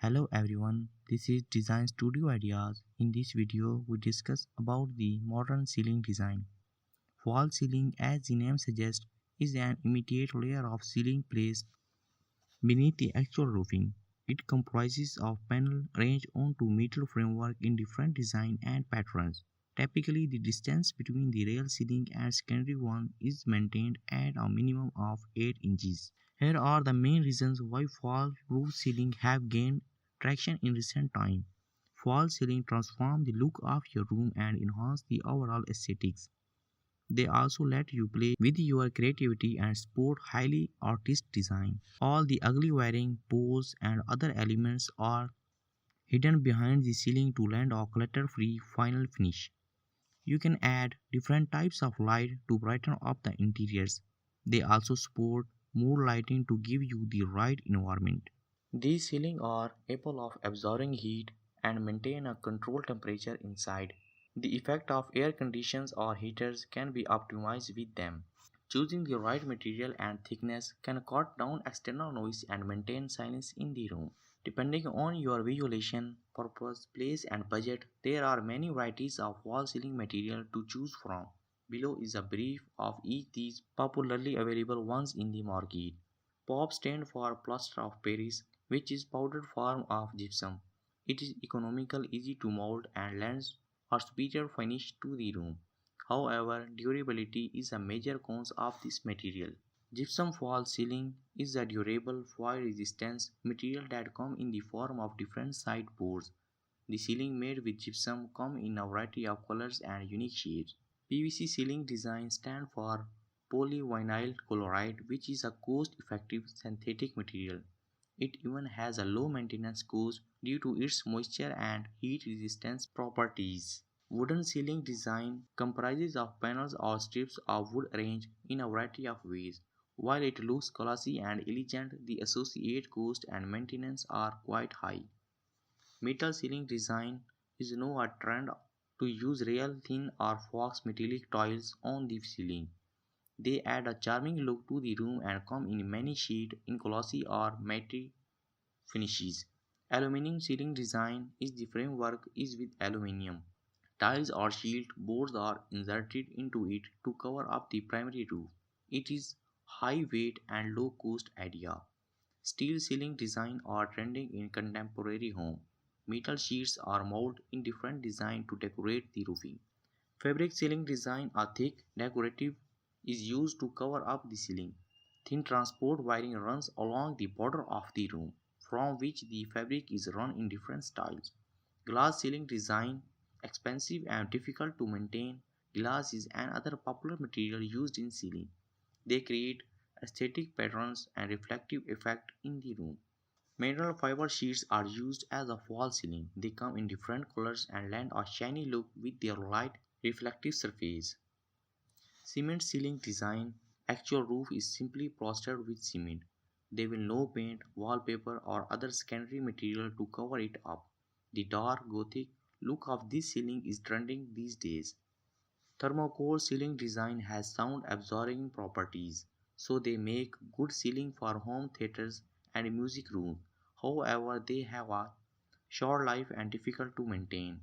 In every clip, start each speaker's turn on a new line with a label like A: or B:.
A: Hello everyone, this is Design Studio Ideas. In this video, we discuss about the modern ceiling design. False ceiling, as the name suggests, is an immediate layer of ceiling placed beneath the actual roofing. It comprises of panels arranged onto metal framework in different design and patterns. Typically, the distance between the real ceiling and secondary one is maintained at a minimum of 8 inches. Here are the main reasons why false roof ceiling have gained traction in recent time. False ceiling transform the look of your room and enhance the overall aesthetics. They also let you play with your creativity and support highly artistic design. All the ugly wiring, poles, and other elements are hidden behind the ceiling to land a clutter-free final finish. You can add different types of light to brighten up the interiors. They also support more lighting to give you the right environment. These ceilings are able of absorbing heat and maintain a controlled temperature inside. The effect of air conditioners or heaters can be optimized with them. Choosing the right material and thickness can cut down external noise and maintain silence in the room. Depending on your visualization, purpose, place and budget, there are many varieties of wall ceiling material to choose from. Below is a brief of each these popularly available ones in the market. POP stands for plaster of Paris, which is powdered form of gypsum. It is economical, easy to mold and lends a superior finish to the room. However, durability is a major cause of this material. Gypsum false ceiling is a durable fire-resistant material that comes in the form of different side boards. The ceiling made with gypsum come in a variety of colors and unique shapes. PVC ceiling design stand for polyvinyl chloride, which is a cost-effective synthetic material. It even has a low maintenance cost due to its moisture and heat resistance properties. Wooden ceiling design comprises of panels or strips of wood arranged in a variety of ways. While it looks classy and elegant, the associated cost and maintenance are quite high. Metal ceiling design is now a trend to use real thin or fox metallic tiles on the ceiling. They add a charming look to the room and come in many shades in glossy or matte finishes. Aluminum ceiling design is the framework is with aluminum. Tiles or shield boards are inserted into it to cover up the primary roof. It is high weight and low cost idea. Steel ceiling design are trending in contemporary home. Metal sheets are molded in different designs to decorate the roofing. Fabric ceiling design, a thick, decorative, is used to cover up the ceiling. Thin transport wiring runs along the border of the room, from which the fabric is run in different styles. Glass ceiling design, expensive and difficult to maintain. Glass is another popular material used in ceiling. They create aesthetic patterns and reflective effect in the room. Mineral fiber sheets are used as a false ceiling. They come in different colors and lend a shiny look with their light reflective surface. Cement ceiling design. Actual roof is simply plastered with cement. There will no paint, wallpaper or other secondary material to cover it up. The dark gothic look of this ceiling is trending these days. Thermocore ceiling design has sound absorbing properties, so they make good ceiling for home theaters and music rooms. However, they have a short life and difficult to maintain.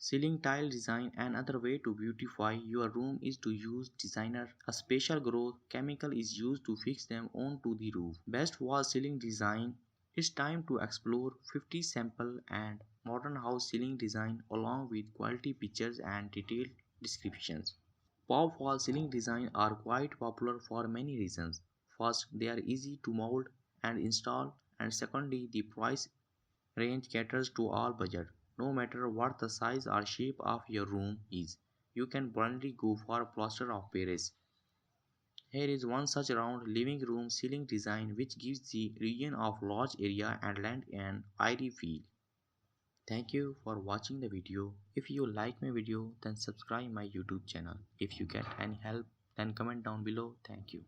A: Ceiling tile design. Another way to beautify your room is to use designer. A special growth chemical is used to fix them onto the roof. Best wall ceiling design. It's time to explore 50 sample and modern house ceiling design along with quality pictures and detailed descriptions. Pop wall ceiling design are quite popular for many reasons. First, they are easy to mold and install, and secondly, the price range caters to all budget. No matter what the size or shape of your room is, you can blindly go for plaster of Paris. Here is one such round living room ceiling design which gives the region of large area and land an airy feel. Thank you for watching the video. If you like my video then subscribe my YouTube channel. If you get any help then comment down below. Thank you.